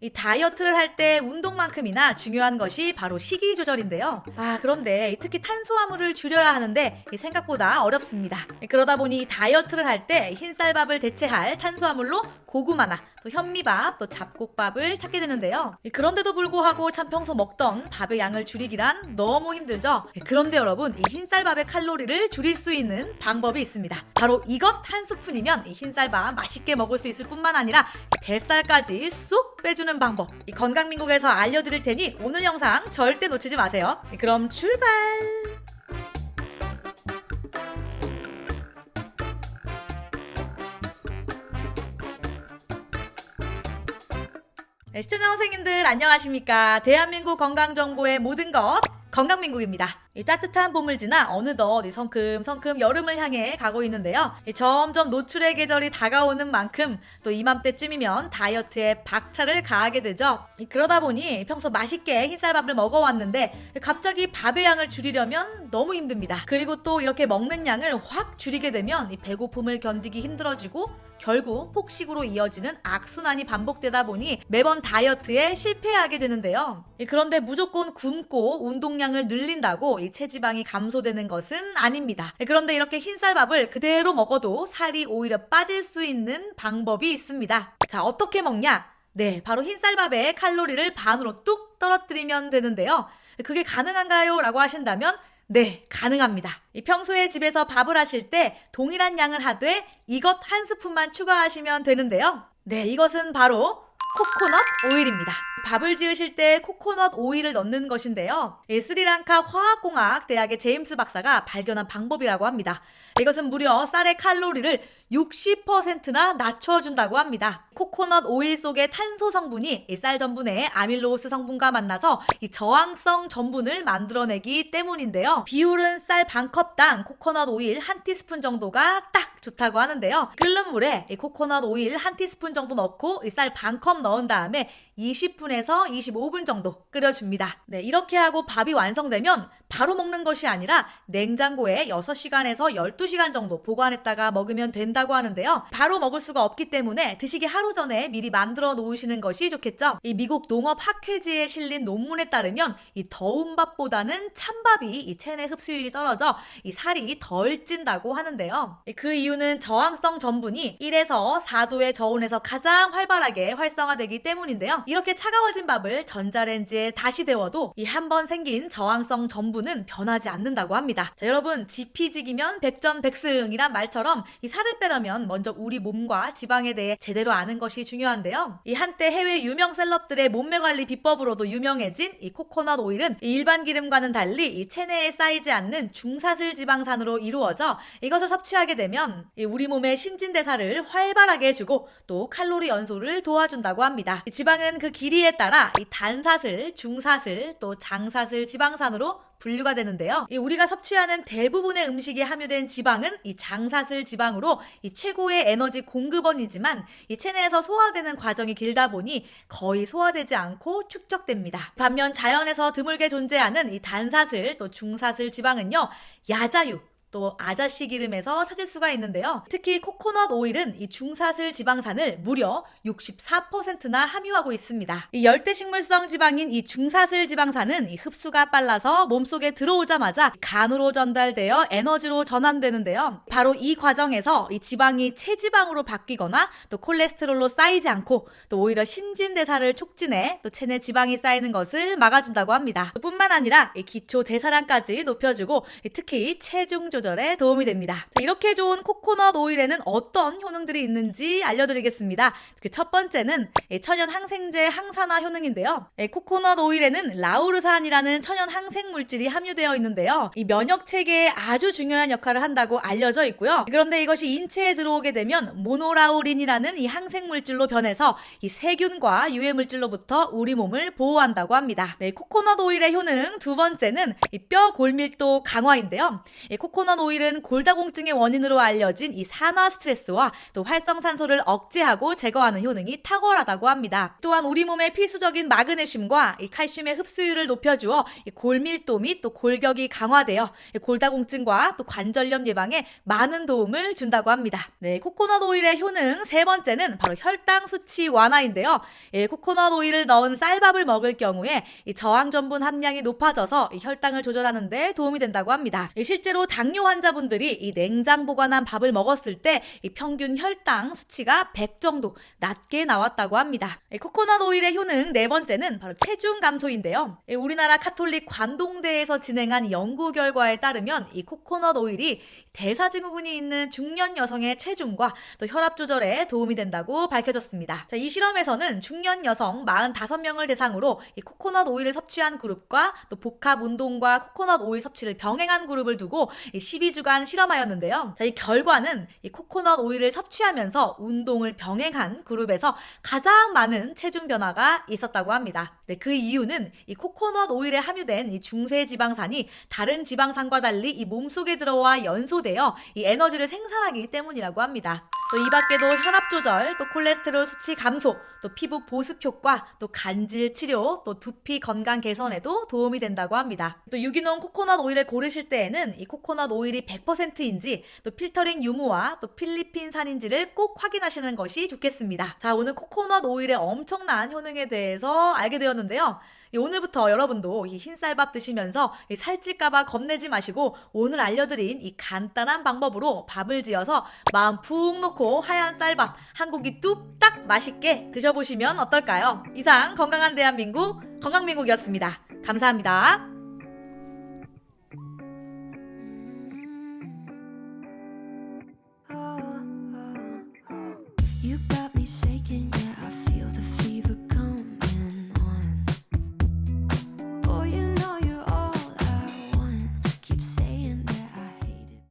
이 다이어트를 할 때 운동만큼이나 중요한 것이 바로 식이 조절인데요. 그런데 특히 탄수화물을 줄여야 하는데 생각보다 어렵습니다. 그러다 보니 다이어트를 할 때 흰쌀밥을 대체할 탄수화물로 고구마나 또 현미밥, 또 잡곡밥을 찾게 되는데요. 그런데도 불구하고 참 평소 먹던 밥의 양을 줄이기란 너무 힘들죠. 그런데 여러분, 이 흰쌀밥의 칼로리를 줄일 수 있는 방법이 있습니다. 바로 이것 한 스푼이면 이 흰쌀밥 맛있게 먹을 수 있을 뿐만 아니라 뱃살까지 쏙 빼주는 방법, 이 건강민국에서 알려드릴 테니 오늘 영상 절대 놓치지 마세요. 그럼 출발! 네, 시청자 선생님들 안녕하십니까? 대한민국 건강정보의 모든 것 건강민국입니다. 이 따뜻한 봄을 지나 어느덧 이 성큼성큼 여름을 향해 가고 있는데요. 점점 노출의 계절이 다가오는 만큼 또 이맘때쯤이면 다이어트에 박차를 가하게 되죠. 그러다 보니 평소 맛있게 흰쌀밥을 먹어왔는데 갑자기 밥의 양을 줄이려면 너무 힘듭니다. 그리고 또 이렇게 먹는 양을 확 줄이게 되면 이 배고픔을 견디기 힘들어지고 결국 폭식으로 이어지는 악순환이 반복되다 보니 매번 다이어트에 실패하게 되는데요. 그런데 무조건 굶고 운동량을 늘린다고 이 체지방이 감소되는 것은 아닙니다. 그런데 이렇게 흰쌀밥을 그대로 먹어도 살이 오히려 빠질 수 있는 방법이 있습니다. 자, 어떻게 먹냐? 네, 바로 흰쌀밥의 칼로리를 반으로 뚝 떨어뜨리면 되는데요. 그게 가능한가요? 라고 하신다면 네, 가능합니다. 평소에 집에서 밥을 하실 때 동일한 양을 하되 이것 한 스푼만 추가하시면 되는데요. 네, 이것은 바로 코코넛 오일입니다. 밥을 지으실 때 코코넛 오일을 넣는 것인데요. 스리랑카 화학공학 대학의 제임스 박사가 발견한 방법이라고 합니다. 이것은 무려 쌀의 칼로리를 60%나 낮춰준다고 합니다. 코코넛 오일 속의 탄소 성분이 쌀 전분의 아밀로스 성분과 만나서 이 저항성 전분을 만들어내기 때문인데요. 비율은 쌀 반컵당 코코넛 오일 한 티스푼 정도가 딱 좋다고 하는데요. 끓는 물에 이 코코넛 오일 한 티스푼 정도 넣고 이 쌀 반컵 넣은 다음에 20분에서 25분 정도 끓여줍니다. 네, 이렇게 하고 밥이 완성되면 바로 먹는 것이 아니라 냉장고에 6시간에서 12시간 정도 보관했다가 먹으면 된다고 하는데요. 바로 먹을 수가 없기 때문에 드시기 하루 전에 미리 만들어 놓으시는 것이 좋겠죠. 이 미국 농업학회지에 실린 논문에 따르면 이 더운 밥보다는 찬밥이 이 체내 흡수율이 떨어져 이 살이 덜 찐다고 하는데요. 그 이유는 저항성 전분이 1에서 4도의 저온에서 가장 활발하게 활성화되기 때문인데요. 이렇게 차가워진 밥을 전자레인지에 다시 데워도 이 한 번 생긴 저항성 전분은 변하지 않는다고 합니다. 자, 여러분, 지피지기면 백전백승이란 말처럼 이 살을 빼려면 먼저 우리 몸과 지방에 대해 제대로 아는 것이 중요한데요. 이 한때 해외 유명 셀럽들의 몸매 관리 비법으로도 유명해진 이 코코넛 오일은 일반 기름과는 달리 이 체내에 쌓이지 않는 중사슬 지방산으로 이루어져 이것을 섭취하게 되면 우리 몸의 신진대사를 활발하게 해주고 또 칼로리 연소를 도와준다고 합니다. 이 지방은 그 길이에 따라 이 단사슬, 중사슬, 또 장사슬 지방산으로 분류가 되는데요. 우리가 섭취하는 대부분의 음식에 함유된 지방은 이 장사슬 지방으로 이 최고의 에너지 공급원이지만 이 체내에서 소화되는 과정이 길다 보니 거의 소화되지 않고 축적됩니다. 반면 자연에서 드물게 존재하는 이 단사슬 또 중사슬 지방은요, 야자유 또 아자씨 기름에서 찾을 수가 있는데요. 특히 코코넛 오일은 이 중사슬 지방산을 무려 64%나 함유하고 있습니다. 이 열대식물성 지방인 이 중사슬 지방산은 이 흡수가 빨라서 몸속에 들어오자마자 간으로 전달되어 에너지로 전환되는데요. 바로 이 과정에서 이 지방이 체지방으로 바뀌거나 또 콜레스테롤로 쌓이지 않고 또 오히려 신진대사를 촉진해 또 체내 지방이 쌓이는 것을 막아준다고 합니다. 뿐만 아니라 이 기초 대사량까지 높여주고 특히 체중 조절에 도움이 됩니다. 이렇게 좋은 코코넛 오일에는 어떤 효능들이 있는지 알려드리겠습니다. 그 첫 번째는 천연 항생제 항산화 효능인데요. 코코넛 오일에는 라우르산이라는 천연 항생 물질이 함유되어 있는데요. 이 면역 체계에 아주 중요한 역할을 한다고 알려져 있고요. 그런데 이것이 인체에 들어오게 되면 모노라우린이라는 이 항생 물질로 변해서 이 세균과 유해 물질로부터 우리 몸을 보호한다고 합니다. 코코넛 오일의 효능 두 번째는 이 뼈 골밀도 강화인데요. 코코넛 코코넛 오일은 골다공증의 원인으로 알려진 이 산화 스트레스와 또 활성산소를 억제하고 제거하는 효능이 탁월하다고 합니다. 또한 우리 몸에 필수적인 마그네슘과 이 칼슘의 흡수율을 높여주어 이 골밀도 및 또 골격이 강화되어 이 골다공증과 또 관절염 예방에 많은 도움을 준다고 합니다. 네, 코코넛 오일의 효능 세 번째는 바로 혈당 수치 완화인데요. 코코넛 오일을 넣은 쌀밥을 먹을 경우에 이 저항 전분 함량이 높아져서 이 혈당을 조절하는 데 도움이 된다고 합니다. 실제로 당뇨 환자분들이 이 냉장 보관한 밥을 먹었을 때 이 평균 혈당 수치가 100 정도 낮게 나왔다고 합니다. 코코넛 오일의 효능 네 번째는 바로 체중 감소인데요. 우리나라 카톨릭 관동대에서 진행한 연구 결과에 따르면 이 코코넛 오일이 대사증후군이 있는 중년 여성의 체중과 또 혈압 조절에 도움이 된다고 밝혀졌습니다. 자, 이 실험에서는 중년 여성 45명을 대상으로 이 코코넛 오일을 섭취한 그룹과 또 복합 운동과 코코넛 오일 섭취를 병행한 그룹을 두고 12주간 실험하였는데요. 자, 이 결과는 이 코코넛 오일을 섭취하면서 운동을 병행한 그룹에서 가장 많은 체중 변화가 있었다고 합니다. 네, 그 이유는 이 코코넛 오일에 함유된 이 중세 지방산이 다른 지방산과 달리 이 몸속에 들어와 연소되어 이 에너지를 생산하기 때문이라고 합니다. 또 이 밖에도 혈압 조절, 또 콜레스테롤 수치 감소, 또 피부 보습 효과, 또 간질 치료, 또 두피 건강 개선에도 도움이 된다고 합니다. 또 유기농 코코넛 오일을 고르실 때에는 이 코코넛 오일이 100%인지 또 필터링 유무와 또 필리핀산인지를 꼭 확인하시는 것이 좋겠습니다. 자, 오늘 코코넛 오일의 엄청난 효능에 대해서 알게 되었는데요. 오늘부터 여러분도 이 흰쌀밥 드시면서 살찔까봐 겁내지 마시고 오늘 알려드린 이 간단한 방법으로 밥을 지어서 마음 푹 놓고 하얀 쌀밥 한 공기 뚝딱 맛있게 드셔보시면 어떨까요? 이상 건강한 대한민국 건강민국이었습니다. 감사합니다.